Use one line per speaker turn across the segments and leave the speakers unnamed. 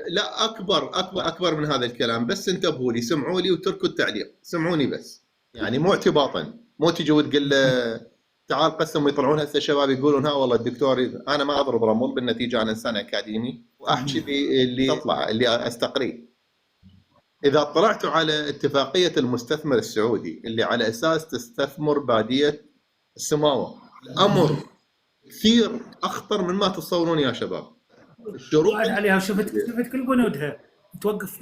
لا، اكبر من هذا الكلام، بس انتبهوا لي، سمعوا لي وتركوا التعليق، سمعوني بس. يعني مو اعتباطا، مو تجي وتقول له تعال قسم ويطلعون هسه الشباب يقولون ها والله الدكتور انا ما اضرب رمل، بالنتيجه انا انسان اكاديمي واحكي اللي تطلع اللي استقريه. اذا اطلعتوا على اتفاقيه المستثمر السعودي اللي على اساس تستثمر باديه السماوه، الامر كثير اخطر مما تتصورون يا شباب. الشروط
قاعد عليها وشفت كل بنودها،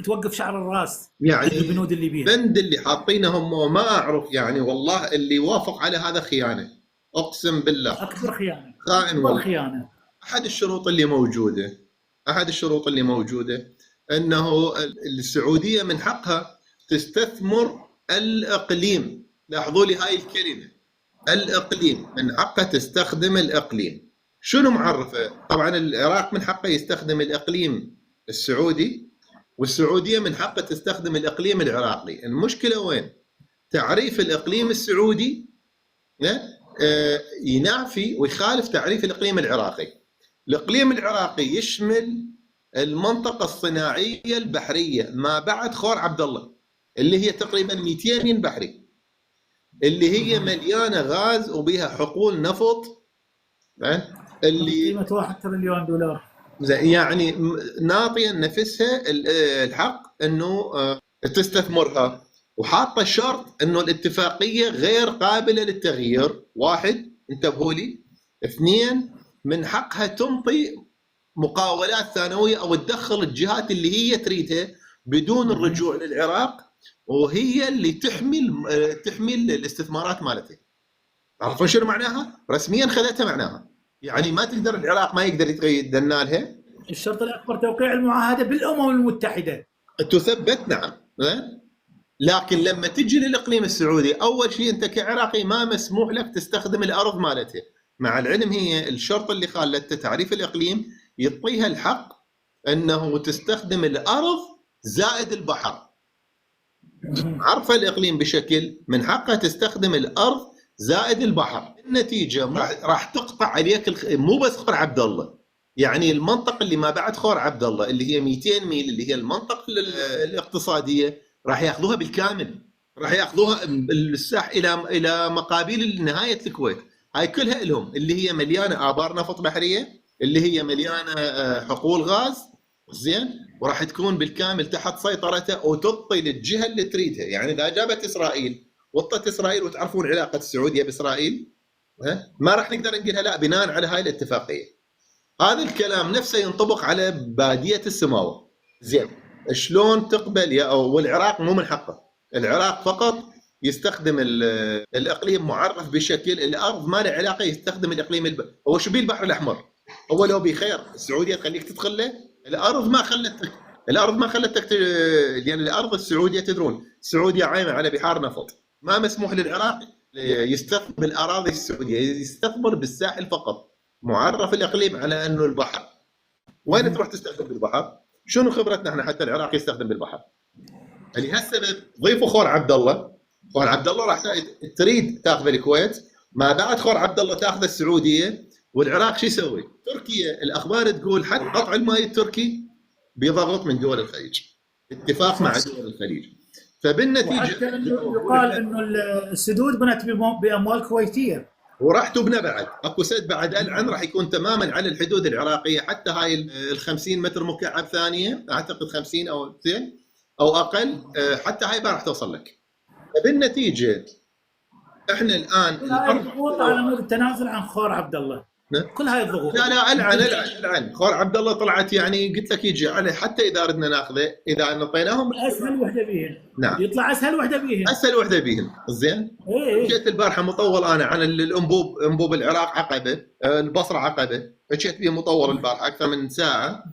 توقف شعر الراس
يعني
البنود اللي بيها.
بند اللي حاطينه هم ما اعرف يعني، والله اللي وافق على هذا خيانه، اقسم بالله
اكبر خيانه،
خائن
اكبر
والله.
خيانه.
احد الشروط اللي موجوده انه السعوديه من حقها تستثمر الاقليم. لاحظوا لي هاي الكلمه، الاقليم، من حقها تستخدم الاقليم. شنو معرفه؟ طبعا العراق من حقه يستخدم الاقليم السعودي، والسعوديه من حقها تستخدم الاقليم العراقي. المشكله وين؟ تعريف الاقليم السعودي ينافي ويخالف تعريف الاقليم العراقي. الاقليم العراقي يشمل المنطقه الصناعيه البحريه ما بعد خور عبد الله، اللي هي تقريبا 200 ميل بحري، اللي هي مليانه غاز وبها حقول نفط، اللي
قيمه 1 تريليون دولار،
يعني ناطيه نفسها الحق انه تستثمرها، وحاطه الشرط انه الاتفاقيه غير قابله للتغيير. واحد، انتبهوا لي. اثنين، من حقها تنطي مقاولات ثانويه او تدخل الجهات اللي هي تريدها بدون الرجوع للعراق، وهي اللي تحمي الاستثمارات مالتها. تعرفون شنو معناها؟ رسميا خذتها معناها، يعني ما تقدر العراق ما يقدر يتدنى لها.
الشرط الاكبر توقيع المعاهده بالامم المتحده
تثبت، نعم. لكن لما تجي للاقليم السعودي، اول شيء انت كعراقي ما مسموح لك تستخدم الارض مالته، مع العلم هي الشرط اللي خالته تعريف الاقليم يعطيها الحق انه تستخدم الارض زائد البحر. عرف الاقليم بشكل من حقها تستخدم الارض زائد البحر. النتيجه راح تقطع عليك مو بس خور عبد الله، يعني المنطقه اللي ما بعد خور عبد الله اللي هي 200 ميل اللي هي المنطقه الاقتصاديه راح ياخذوها بالكامل، راح ياخذوها الساح الى مقابل نهايه الكويت. هاي كلها لهم، اللي هي مليانه ابار نفط بحريه، اللي هي مليانه حقول غاز، زين، وراح تكون بالكامل تحت سيطرته وتعطي للجهه اللي تريدها. يعني اذا جابت اسرائيل وطت اسرائيل، وتعرفون علاقه السعوديه باسرائيل، ما راح نقدر نقولها لا بناء على هاي الاتفاقيه. هذا الكلام نفسه ينطبق على باديه السماوه. زين، شلون تقبل والعراق مو من حقه، العراق فقط يستخدم الاقليم معرف بشكل الارض ما له علاقه، يستخدم الاقليم هو شو بيه البحر الاحمر، هو لو بخير السعوديه تخليك تدخل له. الارض ما خلتك لان الارض السعوديه تدرون السعوديه عايمه على بحار نفط، ما مسموح للعراق يستثمر بالاراضي السعوديه، يستثمر بالساحل فقط. معرف الاقليم على انه البحر. وين تروح تستخدم بالبحر؟ شنو خبرتنا احنا حتى العراق يستخدم بالبحر؟ لهالسبب ضيفوا خور عبد الله. خور عبد الله راح تريد تاخذ الكويت، ما بعد خور عبد الله تاخذ السعوديه، والعراق شو يسوي؟ تركيا الاخبار تقول حتى قطع الماء التركي بضغط من دول الخليج، اتفاق مع دول الخليج. فبالنتيجه
وحتى يقال انه السدود بنت باموال كويتيه،
وراح تبنى بعد اكو سد بعد العن راح يكون تماما على الحدود العراقيه، حتى هاي ال 50 متر مكعب ثانيه، اعتقد 50 او زين او اقل، حتى هاي ما راح توصل لك. فبالنتيجه احنا الان
الضغوط على مود التنازل عن خور عبد الله، كل هاي الضغوط.
لا العن خور عبد الله طلعت، يعني قلت لك يجي عليه حتى اذا ردنا ناخذه، اذا نطيناهم
اسهل وحده بيهم.
نعم،
يطلع اسهل وحده بيهم.
زين.
ايه.
جيت البارحه مطول انا عن انبوب العراق عقبه، البصره عقبه، جيت فيه مطول البارحه اكثر من ساعه،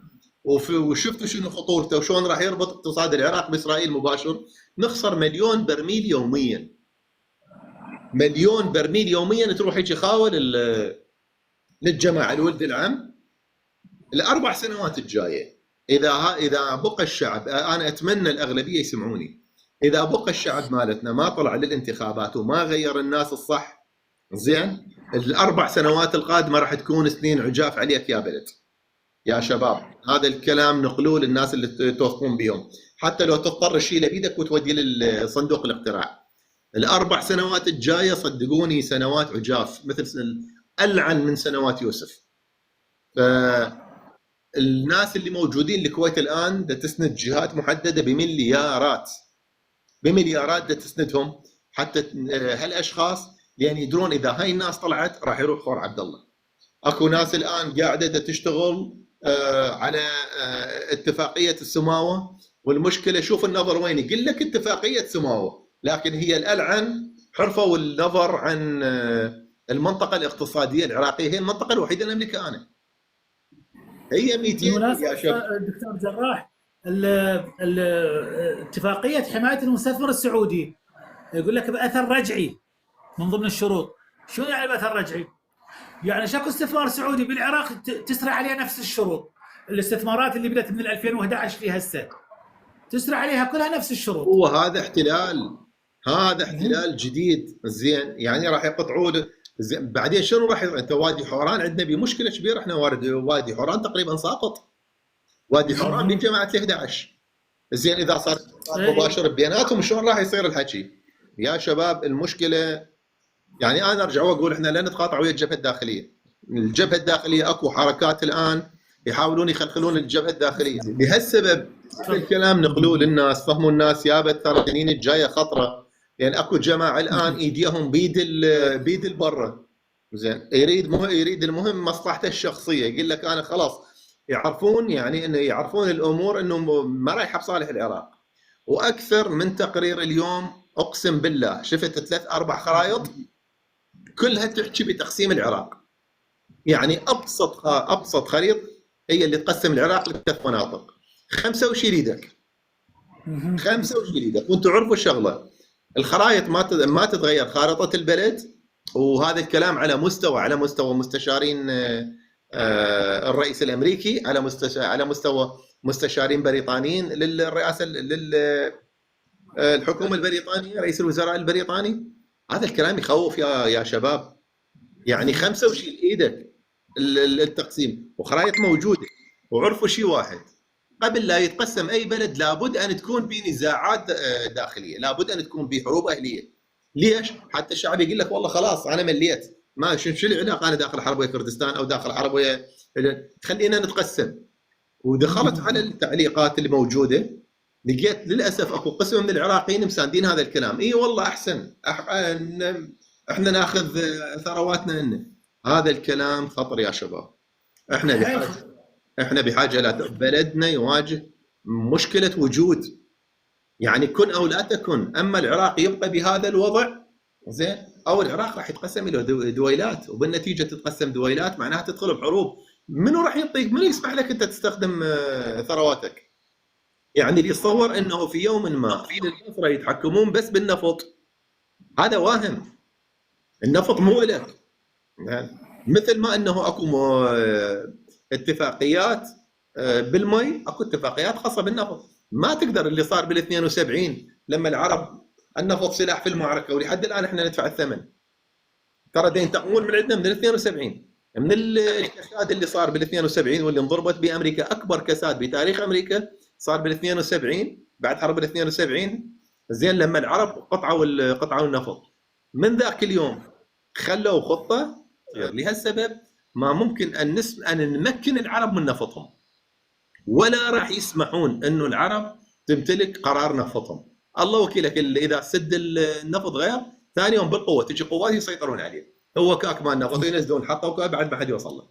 وشفتوا شنو خطورته وشلون راح يربط اقتصاد العراق باسرائيل مباشر. نخسر مليون برميل يوميا، مليون برميل يوميا تروح يجي خاول للجماعه الولد العم. الاربع سنوات الجايه اذا بقى الشعب، انا اتمنى الاغلبيه يسمعوني، اذا بقى الشعب مالتنا ما طلع للانتخابات وما غير الناس الصح، زين، الاربع سنوات القادمه راح تكون سنين عجاف عليك يا بلد. يا شباب هذا الكلام نقلوه للناس اللي توثقون بيهم، حتى لو تضطر تشيله بيدك وتوديه لصندوق الاقتراع. الاربع سنوات الجايه صدقوني سنوات عجاف، مثل العن من سنوات يوسف. فالناس اللي موجودين الكويت الان دا تسند جهات محدده بمليارات دا تسندهم، حتى هالاشخاص لان يدرون اذا هاي الناس طلعت راح يروح خور عبد الله. اكو ناس الان قاعده تشتغل على اتفاقيه السماوه، والمشكله شوف النظر وين، يقول لك اتفاقيه سماوه لكن هي الالعن حرفوا النظر عن المنطقه الاقتصاديه العراقيه، هي المنطقه الوحيده الامريكانيه، هي 200 يا شباب.
دكتور جراح، اتفاقيه حمايه المستثمر السعودي يقول لك باثر رجعي من ضمن الشروط. شو يعني باثر رجعي؟ يعني شكو استثمار سعودي بالعراق تسرى عليها نفس الشروط. الاستثمارات اللي بدات من 2011 في هسه تسرى عليها كلها نفس الشروط.
هو هذا احتلال جديد. زين يعني راح يقطعوا زين بعدين شنو راح انت وادي حوران عندنا بمشكله كبيره، احنا وادي حوران تقريبا ساقط، وادي حوران من جماعه ال11. زين اذا صار مباشر بيناتهم شلون راح يصير الحكي؟ يا شباب المشكله يعني انا ارجع واقول احنا لا نتقاطع ويا الجبهه الداخليه. الجبهه الداخليه اكو حركات الان يحاولون يخلخلون الجبهه الداخليه، بهالسبب الكلام نقلوه للناس، فهموا الناس يابا ترى السنين الجايه خطره، يعني اكو جماعه الان ايديهم بيد البره. زين يريد المهم مصلحته الشخصيه، يقول لك انا خلاص يعرفون يعني انه يعرفون الامور انه ما رايحه بصالح العراق. واكثر من تقرير اليوم اقسم بالله شفت 3-4 خرائط كلها تحكي بتقسيم العراق. يعني ابسط خريط هي اللي تقسم العراق ل3 مناطق، 5 وشيل ايدك، 5 وشيل ايدك. وانتم عرفوا الشغله، الخرائط ما تتغير خارطه البلد، وهذا الكلام على مستوى مستشارين الرئيس الامريكي، على مستوى مستشارين بريطانيين للرئاسه الحكومه البريطانيه، رئيس الوزراء البريطاني. هذا الكلام يخوف يا شباب. يعني 5 وشيل ايدك التقسيم، وخرائط موجوده. وعرفوا شيء واحد، قبل لا يتقسم اي بلد لابد ان تكون بنزاعات داخليه، لابد ان تكون بحروب اهليه. ليش؟ حتى الشعب يقول لك والله خلاص انا مليت، ما شو العلاقه انا داخل حرب ويا كردستان او داخل حرب ويا، خلينا نتقسم. ودخلت على التعليقات اللي موجوده، لقيت للاسف اكو قسم من العراقيين مساندين هذا الكلام. اي والله احسن احنا ناخذ ثرواتنا هنا. هذا الكلام خطر يا شباب. احنا بحاجه بلدنا يواجه مشكله وجود، يعني كن او لا تكن. اما العراق يبقى بهذا الوضع زين، او العراق راح يتقسم الى دويلات، وبالنتيجه تتقسم دويلات معناها تدخل بحروب. منو راح يعطيك، منو يسمح لك انت تستخدم ثرواتك؟ يعني اللي يتصور انه في يوم ما في الاسره يتحكمون بس بالنفط، هذا واهم. النفط مو لك، مثل ما انه اكو اتفاقيات بالمي، اكو اتفاقيات خاصه بالنفط. ما تقدر اللي صار بال 72 لما العرب النفط سلاح في المعركه، ولحد الان احنا ندفع الثمن. ترى ينتقمون من عندنا من ال 72، من الكساد اللي صار بال 72 واللي انضربت بامريكا. اكبر كساد بتاريخ امريكا صار بال 72 بعد حرب ال 72. زين لما العرب قطعوا النفط، من ذاك اليوم خلوا خطه. لهالسبب ما ممكن ان نمكن العرب من نفطهم، ولا راح يسمحون انه العرب تمتلك قرار نفطهم. الله وكيلك اذا سد النفط غير، ثاني يوم بالقوه تجي قوات يسيطرون عليه. هو كاك مال نفط ينزلون حطوا بعد ما حد يوصل له.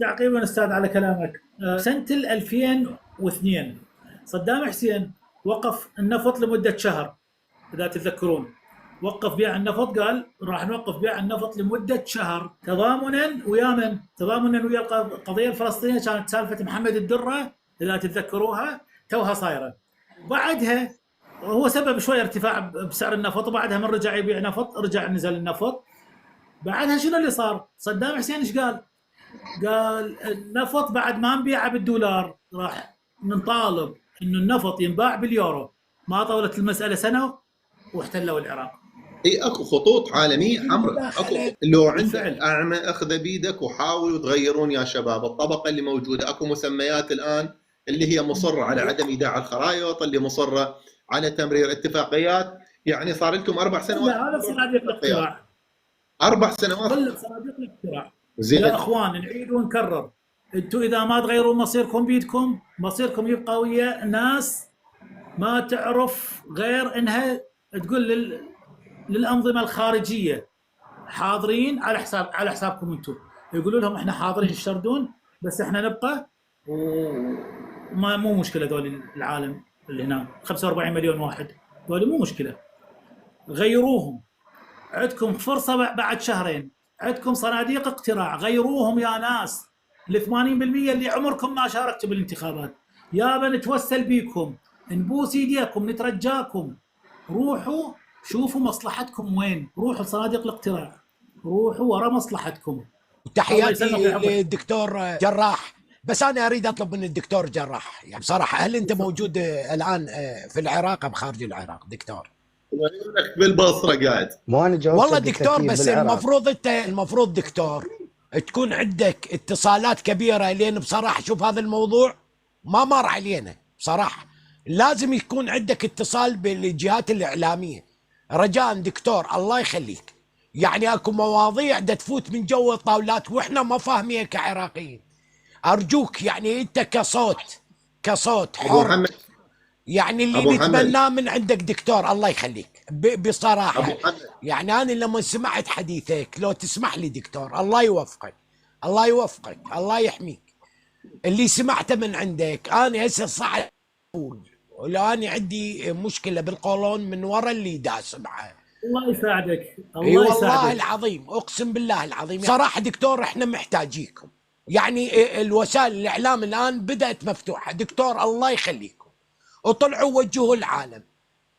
تعقيبا استاذ على كلامك، سنه 2002 صدام حسين وقف النفط لمده شهر، اذا تتذكرون، وقف بيع النفط، قال راح نوقف بيع النفط لمده شهر تضامنا ويا من؟ تضامنا ويا القضيه الفلسطينيه. كانت سالفه محمد الدره اذا تتذكروها توها صايره. بعدها هو سبب شويه ارتفاع بسعر النفط، وبعدها من رجع يبيع نفط رجع نزل النفط. بعدها شنو اللي صار؟ صدام حسين ايش قال؟ قال النفط بعد ما نبيعه بالدولار راح نطالب انه النفط ينباع باليورو. ما طولت المساله سنه واحتلوا العراق.
اي اكو خطوط عالميه حمراء، اكو لو عندك
بالفعل.
اعمى اخذه بيدك وحاولوا تغيرون يا شباب الطبقه اللي موجوده. اكو مسميات الان اللي هي مصره على عدم ايداع الخرائط، اللي مصره على تمرير اتفاقيات. يعني صار لكم 4 سنوات
لا هذا صناديق الاقتراع،
4 سنوات
كل صناديق الاقتراع.
زين.
يا اخوان نعيد ونكرر، انتم اذا ما تغيرون مصيركم بيدكم، مصيركم يبقى ويا ناس ما تعرف غير انها تقول للانظمه الخارجيه حاضرين على حسابكم انتم، يقولوا لهم احنا حاضرين يشردون بس احنا نبقى، وما مو مشكله ذول العالم اللي هنا 45 مليون واحد، ذول مو مشكله، غيروهم. عندكم فرصه بعد شهرين، عندكم صناديق اقتراع، غيروهم يا ناس. ال 80% اللي عمركم ما شاركتوا بالانتخابات، يابا نتوسل بيكم، نبوس ايديكم، نترجاكم روحوا شوفوا مصلحتكم وين، روحوا صناديق الاقتراع، روحوا ورا مصلحتكم.
تحياتي للدكتور جراح. بس انا اريد اطلب من الدكتور جراح يعني بصراحه، هل انت موجود الان في العراق ام خارج العراق دكتور؟
بالبصره قاعد.
مو انا جاوبت
والله دكتور، بس المفروض دكتور تكون عندك اتصالات كبيره، لان بصراحه شوف هذا الموضوع ما مر علينا بصراحه، لازم يكون عندك اتصال بالجهات الاعلاميه. رجاء دكتور الله يخليك، يعني اكو مواضيع دا تفوت من جو الطاولات واحنا ما فاهمينها كعراقيين. ارجوك يعني انت كصوت حر، يعني اللي نتمناه من عندك دكتور الله يخليك بصراحه. يعني انا لما سمعت حديثك، لو تسمح لي دكتور، الله يوفقك الله يحميك، اللي سمعته من عندك انا هسه صعب اقول، ولو انا عندي مشكله بالقولون من ورا اللي داس معه.
الله يساعدك،
الله يساعدك والله العظيم، اقسم بالله العظيم. صراحه دكتور احنا محتاجيكم، يعني الوسائل الاعلام الان بدات مفتوحه دكتور الله يخليكم، وطلعوا وجهوا العالم.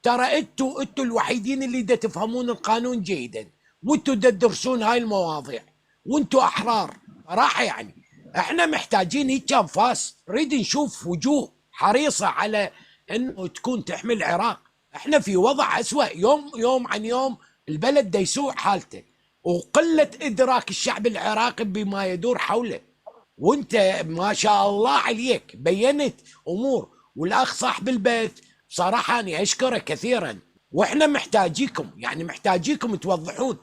ترى انتوا الوحيدين اللي دا تفهمون القانون جيدا، وانتوا دا تدرسون هاي المواضيع، وانتوا احرار صراحه. يعني احنا محتاجين هيك انفاس، نريد نشوف وجوه حريصه على انه تكون تحمي العراق. احنا في وضع اسوأ، يوم عن يوم البلد دا يسوء حالته، وقله ادراك الشعب العراقي بما يدور حوله. وانت ما شاء الله عليك بينت امور، والاخ صاحب البيت بصراحه انا اشكره كثيرا، واحنا محتاجيكم، يعني محتاجيكم توضحون.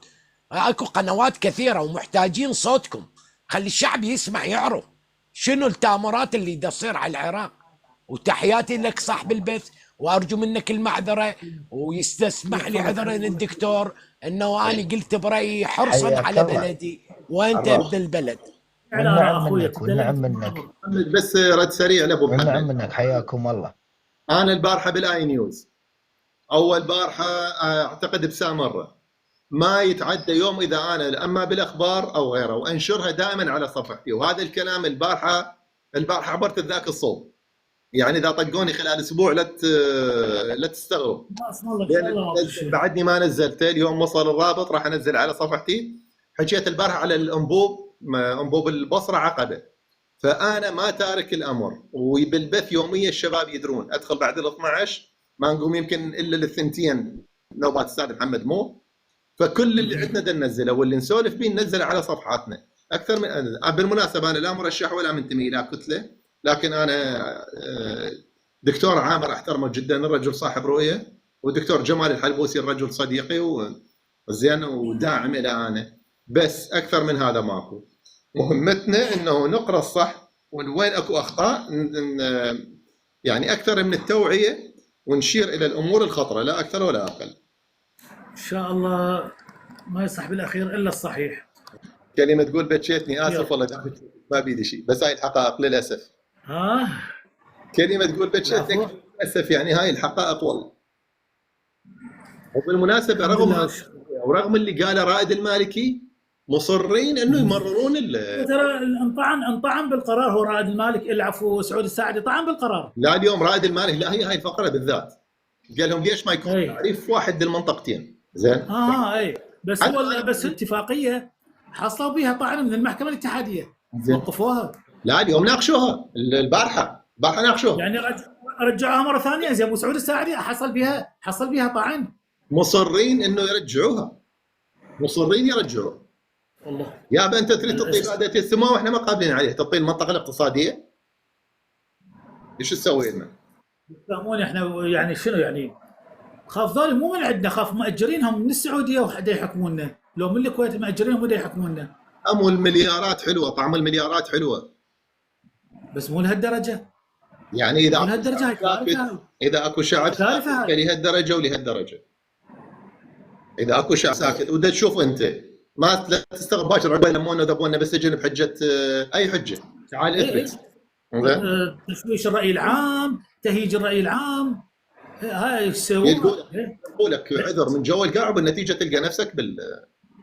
اكو قنوات كثيره ومحتاجين صوتكم، خلي الشعب يسمع يعرف شنو التامرات اللي تصير على العراق. وتحياتي لك صاحب البيت، وارجو منك المعذره، ويستسمح لي عذرا الدكتور انه انا قلت برايي حرصا على بلدي وانت ابن البلد.
والنعم منك والنعم منك.
بس رد سريع لابو محمد.
والنعم منك، حياكم الله.
انا البارحه بالاي نيوز، اول بارحه اعتقد بسامره، ما يتعدى يوم اذا انا اما بالاخبار او غيره وانشرها دائما على صفحتي. وهذا الكلام البارحه عبرت ذاك الصوت، يعني اذا طقوني خلال اسبوع لا تستغرب، بعدني ما نزلته. اليوم وصل الرابط راح انزل على صفحتي. حكيت البارحه على انبوب البصره عقبه، فانا ما تارك الامر، وبالبث يوميا الشباب يدرون ادخل بعد ال 12 ما نقوم يمكن الا للثنتين نوبات استاذ محمد مو. فكل اللي عندنا ننزله واللي نسولف به ننزله على صفحاتنا اكثر من. بالمناسبه انا لا مرشح ولا منتمي الى كتله، لكن انا دكتور عامر احترمه جدا، الرجل صاحب رؤيه، ودكتور جمال الحلبوسي الرجل صديقي وزين وداعم الى انا، بس اكثر من هذا ماكو. مهمتنا انه نقرا الصح، وين اكو اخطاء يعني اكثر من التوعيه، ونشير الى الامور الخطره لا اكثر ولا اقل.
ان شاء الله ما يصح بالاخير الا الصحيح.
كلمه تقول بتشيتني اسف والله ما بيدي شيء، بس هاي الحقائق للاسف. كلمه تقول بتشيتني للاسف، يعني هاي الحقائق والله. وبالمناسبه رغم اللي قاله رائد المالكي مصرين انه يمررون
ترى انطعن بالقرار. هو رائد المالك العفو سعود الساعدي طعن بالقرار.
لا اليوم رائد المالك، لا هي هاي الفقره بالذات قال لهم ليش ما يكون تعريف واحد للمنطقتين. زين
اي بس هو بس اتفاقيه حصلوا بها طعن من المحكمه الاتحاديه، وقفوها.
لا اليوم ناقشوها البارحه ناقشوها،
يعني رجعوها مره ثانيه. زي ابو سعود الساعدي حصل بها طعن.
مصرين انه يرجعوها، مصرين يرجعوها.
والله
يا انت تريد تطي باديه السماء واحنا ما قابلين عليه، تطي المنطقه الاقتصاديه، ايش تسوي لنا؟
يفهمون احنا يعني شنو يعني؟ خاف ذول مو من عندنا، خاف مأجرينهم من السعوديه وحدا يحكمونا، لو من الكويت مأجرينهم ودا يحكمونا.
المليارات حلوه، طعم المليارات حلوه،
بس مو لهالدرجه.
يعني اذا
مو لهالدرجه، هاي كارثه.
اذا اكو شعب ساكت
كارثه.
لهالدرجه ولهالدرجه، اذا اكو شعب ساكت ودا تشوف انت ما لا تستغرب باكر عقبال يلمونا ذبونا بالسجن بحجه اي حجه، تعال اثبت. زين
تشويش الراي العام، تهيج الراي العام، هاي ايش يسوون؟
يقول لك عذر من جو القاع بالنتيجه تلقى نفسك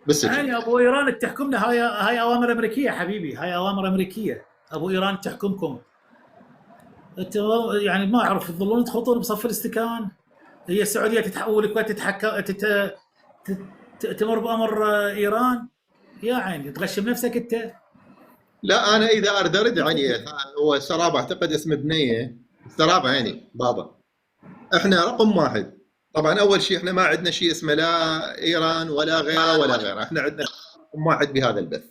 بالسجن.
يعني ابو ايران تحكمنا، هاي اوامر امريكيه حبيبي، هاي اوامر امريكيه. ابو ايران تحكمكم انت، يعني ما اعرف تظلون تخطون بصف الاستكان. هي السعوديه تتحول، الكويت تتحكم، تمر بامر ايران. يا عيني تغشم نفسك انت.
لا انا اذا ارد يعني هو سراب اعتقد اسم بنيه سراب يعني بابا. احنا رقم واحد طبعا، اول شيء احنا ما عندنا شيء اسمه لا ايران ولا غيره ولا غيره، احنا عندنا رقم واحد بهذا البث.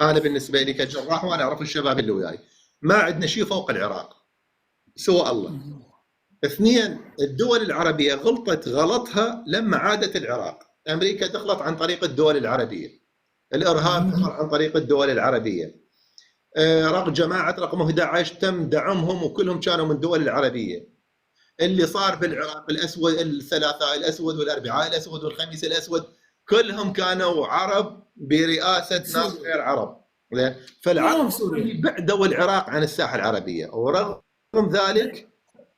انا بالنسبه لي كجراح وانا اعرف الشباب اللي وياي، ما عندنا شيء فوق العراق سوى الله. اثنين، الدول العربيه غلطت غلطها لما عادت العراق. امريكا دخلت عن طريق الدول العربيه، الارهاب دخل عن طريق الدول العربيه، جماعه رقم 11 تم دعمهم وكلهم كانوا من الدول العربيه. اللي صار بالعراق الاسود، الثلاثاء الاسود والاربعاء الاسود والخميس الاسود، كلهم كانوا عرب برئاسه ناس غير عرب. فالعرب بعدوا العراق عن الساحه العربيه،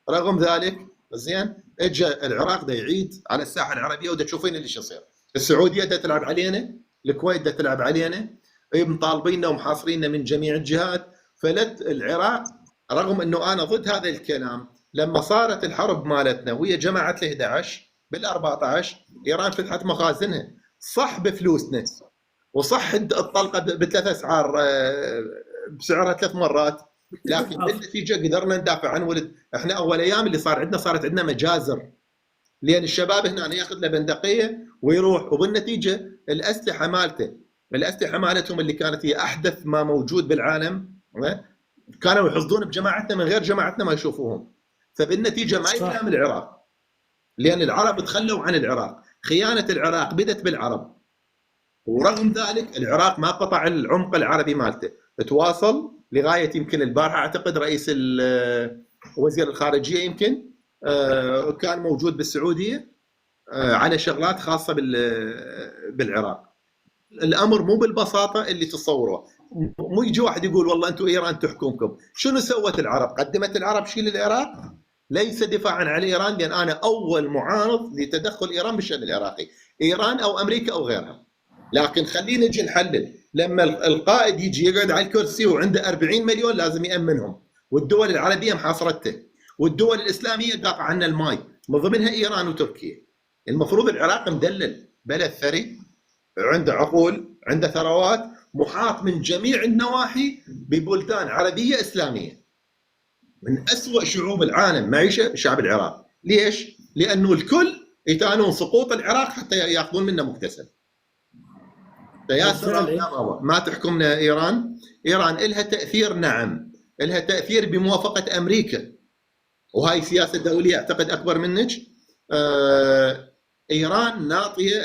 رغم ذلك زين اجى العراق دا يعيد على الساحه العربيه، ودا تشوفين اللي يصير. السعوديه دا تلعب علينا، الكويت دا تلعب علينا، مطالبيننا ومحاصريننا من جميع الجهات. فلت العراق، رغم انه انا ضد هذا الكلام، لما صارت الحرب مالتنا ويا جماعه ال11 بال14 ايران فتحت مخازنها، صح بفلوسنا وصح الطلقه بثلاث اسعار، بسعرها 3 مرات، لكن بالنتيجه قدرنا ندافع عن ولد. احنا اول ايام اللي صار عندنا صارت عندنا مجازر، لان الشباب هنا ياخذ له بندقيه ويروح، وبالنتيجه الاسلحه مالتهم اللي كانت هي احدث ما موجود بالعالم، كانوا يحصدون بجماعتنا من غير جماعتنا ما يشوفوهم. فبالنتيجه ما يفهم العراق، لان العرب تخلوا عن العراق، خيانه العراق بدت بالعرب. ورغم ذلك العراق ما قطع العمق العربي مالته، تواصل لغايه يمكن البارحه اعتقد رئيس وزير الخارجيه يمكن كان موجود بالسعوديه على شغلات خاصه بالعراق. الامر مو بالبساطه اللي تصوروه. مو يجي واحد يقول والله انتم ايران تحكمكم. شنو سوت العرب؟ قدمت العرب شيء للعراق؟ ليس دفاعا عن ايران، لان انا اول معارض لتدخل ايران بالشان العراقي، ايران او امريكا او غيرها. لكن خلينا نجي نحلل. لما القائد يجي يقعد على الكرسي وعنده 40 مليون لازم يامنهم، والدول العربيه محاصرته، والدول الاسلاميه قاطعه عنا الماي، من ضمنها ايران وتركيا. المفروض العراق مدلل، بلد ثري، عنده عقول، عنده ثروات، محاط من جميع النواحي ببلدان عربيه اسلاميه. من أسوأ شعوب العالم معيشه الشعب العراقي. ليش؟ لانه الكل يتانون سقوط العراق حتى ياخذون منه مكتسب. فيا سلام، ما تحكمنا ايران. ايران لها تاثير، نعم لها تاثير بموافقه امريكا، وهاي سياسه دوليه اعتقد اكبر منك. ايران ناطيه،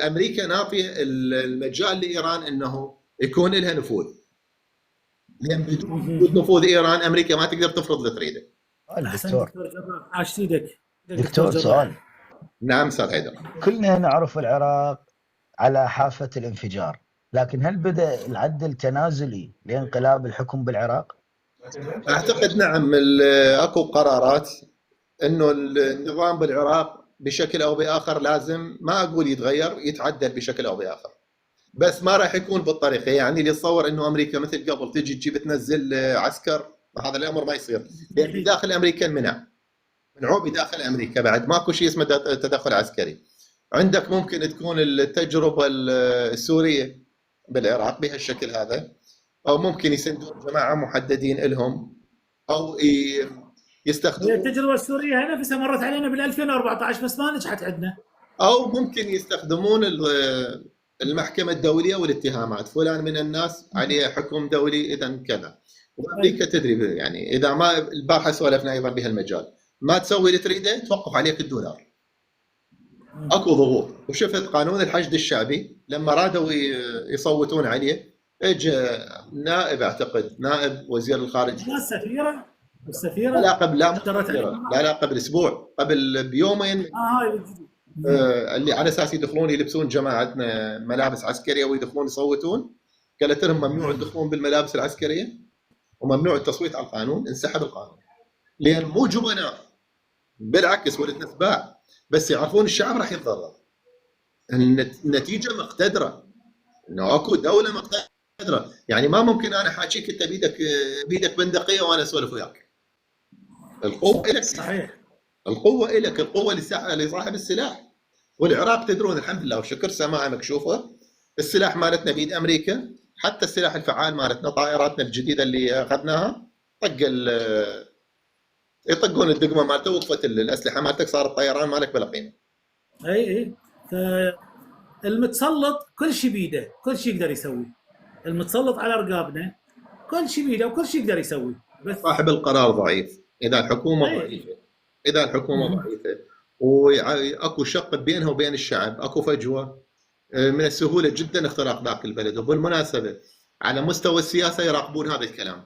امريكا ناطيه المجال لايران انه يكون لها نفوذ، لان بدون نفوذ ايران امريكا ما تقدر تفرض اللي تريده.
دكتور عاش سيدك.
دكتور سؤال.
نعم استاذ حيدر.
كلنا نعرف العراق على حافه الانفجار، لكن هل بدا العد التنازلي لانقلاب الحكم بالعراق؟
اعتقد نعم، اكو قرارات انه النظام بالعراق بشكل او باخر لازم، ما اقول يتغير، يتعدل بشكل او باخر، بس ما راح يكون بالطريقه. يعني اللي يتصور انه امريكا مثل قبل تجي تجيب تنزل عسكر، هذا الامر ما يصير، لان داخل امريكا منعوا بداخل امريكا بعد ماكو شيء اسمه تدخل عسكري. عندك ممكن تكون التجربه السوريه بالعراق بهالشكل هذا، او ممكن يسندون جماعه محددين لهم، او يستخدمون.
التجربه السوريه نفسها مرت علينا بال 2014 بس ما نجحت عندنا.
او ممكن يستخدمون المحكمه الدوليه والاتهامات، فلان من الناس عليه حكم دولي اذا كذا. وامريكا تدري يعني اذا ما البارحه سولفنا ايضا بهالمجال، ما تسوي اللي تريده توقف عليك الدولار. اكو ضغوط. وشفت قانون الحشد الشعبي لما رادوا يصوتون عليه، اجى نائب اعتقد نائب وزير الخارجيه،
السفيره
لا قبل لا قبل اسبوع، قبل بيومين،
هاي
اللي على اساس يدخلون يلبسون جماعتنا ملابس عسكريه ويدخلون يصوتون، قالت لهم ممنوع تدخلون بالملابس العسكريه وممنوع التصويت على القانون. انسحب القانون لان مو جبناء، بالعكس ولد نتباع، بس يعرفون الشعب راح يتضرر. النتيجه مقتدره، انه اكو دوله مقتدره. يعني ما ممكن انا حاكيك انت بيدك بندقيه وانا اسولف وياك. القوه لك،
صحيح،
القوه لك، القوه لصاحب السلاح. والعراق تدرون الحمد لله وشكر سماعه مكشوفه، السلاح مالتنا بيد امريكا، حتى السلاح الفعال مالتنا طائراتنا الجديده اللي اخذناها يطقون الدقمه مالته وقفت الاسلحه مالتك، صار الطيران مالك بلا قيمه.
اي المتسلط كل شيء بيده، كل شيء يقدر يسوي. المتسلط على رقابنا كل شيء بيده وكل شيء يقدر يسوي، بس
صاحب القرار ضعيف. اذا الحكومه ضعيفه، اذا الحكومه ضعيفه واكو شق بينها وبين الشعب، اكو فجوه، من السهوله جدا اختراق ذاك البلد. وبالمناسبه على مستوى السياسه يراقبون هذا الكلام،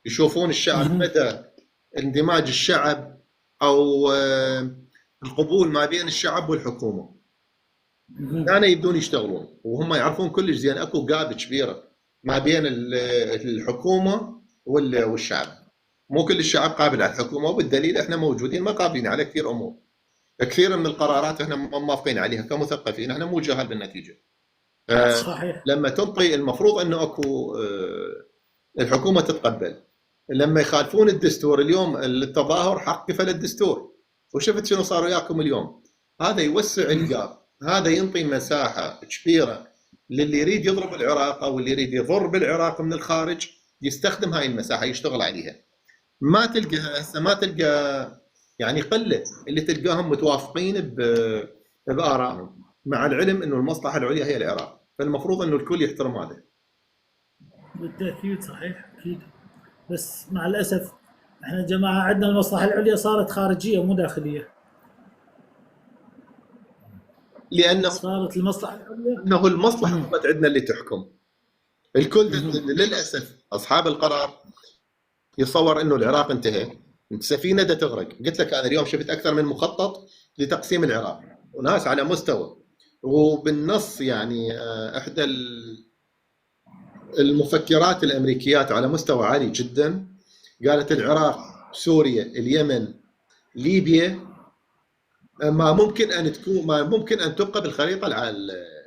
يشوفون الشعب مدى اندماج الشعب او القبول ما بين الشعب والحكومه. كانوا يبدون يشتغلون وهم يعرفون كلش زين اكو جاب كبيره ما بين الحكومه والشعب. مو كل الشعب قابل على الحكومه، وبالدليل احنا موجودين ما قابلين على كثير امور. كثير من القرارات احنا موافقين عليها كمثقفين، احنا مو جاهل بالنتيجه.
صحيح.
لما تنطي المفروض انه اكو الحكومه تتقبل. لما يخالفون الدستور اليوم، التظاهر حق كفل الدستور، وشفت شنو صار وياكم اليوم. هذا يوسع الجاب، هذا ينطي مساحه كبيره للي يريد يضرب العراق او اللي يريد يضر بالعراق من الخارج، يستخدم هاي المساحه يشتغل عليها. ما تلقى هسه، ما تلقى يعني قله اللي تلقاهم متوافقين بآرائهم، مع العلم انه المصلحه العليا هي العراق، فالمفروض انه الكل يحترم هذا.
بالتاكيد صحيح اكيد، بس مع الاسف احنا جماعه عندنا المصلحه العليا صارت خارجيه مو داخليه.
لانه
صارت المصلحه العليا،
انه المصلحه عندنا اللي تحكم الكل. للاسف اصحاب القرار يتصور انه العراق انتهى، السفينه دا تغرق. قلت لك انا اليوم شفت اكثر من مخطط لتقسيم العراق، وناس على مستوى، وبالنص يعني احدى المفكرات الامريكيات على مستوى عالي جدا قالت العراق، سوريا، اليمن، ليبيا ما ممكن ان تبقى بالخريطه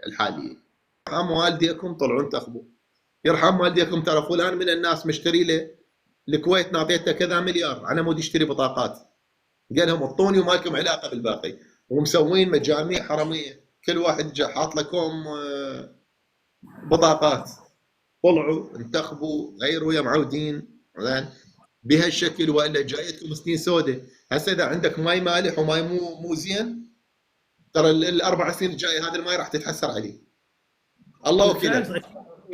الحاليه. يرحم والديكم طلعوا انتخبوا، يرحم والديكم ترى فلان من الناس مشتري له الكويت نعطيته كذا مليار على مود يشتري بطاقات، قال لهم اعطوني وما لكم علاقه بالباقي. ومسوين مجاميع حرميه، كل واحد جا حاط لكم بطاقات، طلعوا انتخبوا غيروا يا معودين زين بهالشكل، والا جايتكم سنين سوداء. هسه اذا عندك ماي مالح وماي مو زين، ترى الاربع سنين الجايه هذا الماي راح تتحسر عليه. الله وكيلك،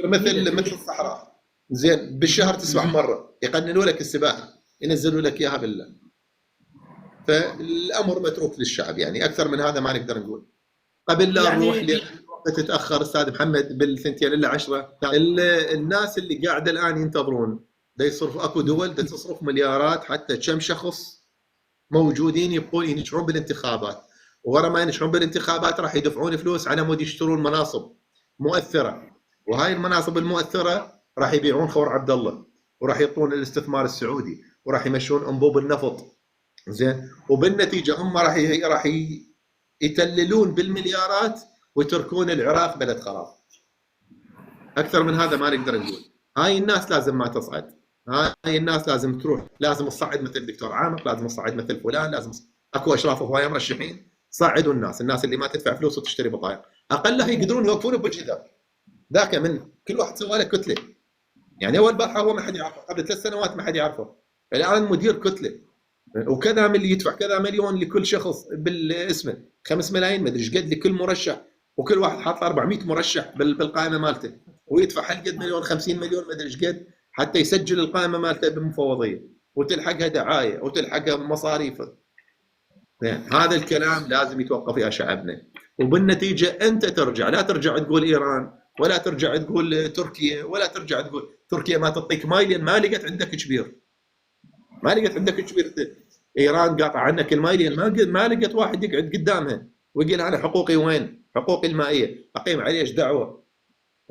مثل الصحراء زين، بالشهر تسبح مره يقننوا لك السباحه، ينزلوا لك اياها بالله. فالامر متروك للشعب، يعني اكثر من هذا ما نقدر نقول. قبل لا نروح لوقت تتاخر استاذ محمد بالثنتين الا 10، الناس اللي قاعده الان ينتظرون دا يصرفوا، اكو دول دا تصرف مليارات حتى كم شخص موجودين يبقون ينجحون بالانتخابات، ورا ما ينجحون بالانتخابات راح يدفعون فلوس على مود يشترون مناصب مؤثره، وهاي المناصب المؤثره راح يبيعون خور عبد الله، وراح يعطون الاستثمار السعودي، وراح يمشون انبوب النفط زين، وبالنتيجه هم راح يتللون بالمليارات ويتركون العراق بلد خراب. اكثر من هذا ما نقدر نقول. هاي الناس لازم ما تصعد، هاي الناس لازم تروح، لازم تصعد مثل الدكتور عامر، لازم تصعد مثل فلان، لازم اكو اشراف هوايه مرشحين، صعدوا الناس اللي ما تدفع فلوس وتشتري بطايق، اقلها يقدرون يوقفون بوجه ذاك من كل واحد سوى له كتله. يعني اول بارحه هو ما حد يعرفه، قبل 3 سنوات ما حد يعرفه، الان مدير كتله وكذا من اللي يدفع كذا مليون لكل شخص بالاسمه، 5 ملايين ما ادري ايش قد لكل مرشح، وكل واحد حاط 400 مرشح بالقائمه مالته، ويدفع هالقد مليون 50 مليون ما ادري ايش قد حتى يسجل القائمه مالته بالمفوضيه، وتلحقها دعايه وتلحقها مصاريف. هذا الكلام لازم يتوقف يا شعبنا، وبالنتيجه انت ترجع، لا ترجع تقول ايران، ولا ترجع تقول تركيا، ولا ترجع تقول تركيا ما تعطيك ماي لان ما لقت عندك كبير، ما لقت عندك كبير. ايران قاطع عنك الماي لان ما لقت واحد يقعد قدامها ويقول انا حقوقي وين؟ حقوقي المائيه، اقيم عليه ايش دعوه؟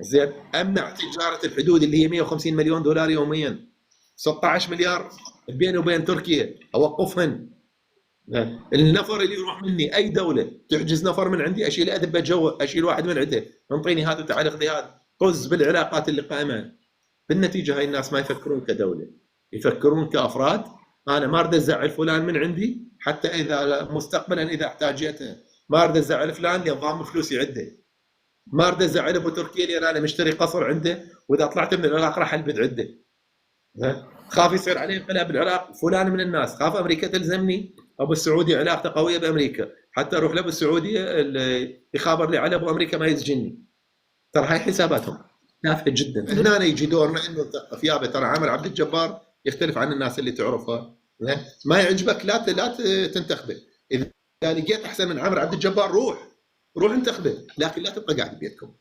زين، امنع تجاره الحدود اللي هي 150 مليون دولار يوميا، 16 مليار بيني وبين تركيا، اوقفهن. النفر اللي يروح مني اي دوله تحجز نفر من عندي، اشيل اذبه جوا، اشيل واحد من عنده، انطيني هذا وتعال اخذي هذا، طز بالعلاقات اللي قائمه. بالنتيجه هاي الناس ما يفكرون كدوله، يفكرون كافراد. انا ما اريد ازعل فلان من عندي حتى اذا مستقبلا اذا احتاجيته، ما اريد ازعل فلان لان ضامن فلوسي عنده، ما اريد ازعل ابو تركيا لان انا مشتري قصر عنده واذا طلعت من العراق راح البد عنده. خاف يصير عليه انقلاب بالعراق، فلان من الناس خاف امريكا تلزمني، ابو السعودي علاقته قويه بامريكا، حتى اروح لابو السعوديه يخابر لي على ابو امريكا ما يسجنني. ترى هاي حساباتهم تافهه جدا. هنا يجي دورنا انه نثقف. يابا ترى عامر عبد الجبار يختلف عن الناس اللي تعرفها، ما يعجبك لا تنتخبه، اذا لقيت احسن من عامر عبد الجبار روح انتخبه، لكن لا تبقى قاعد ببيتكم.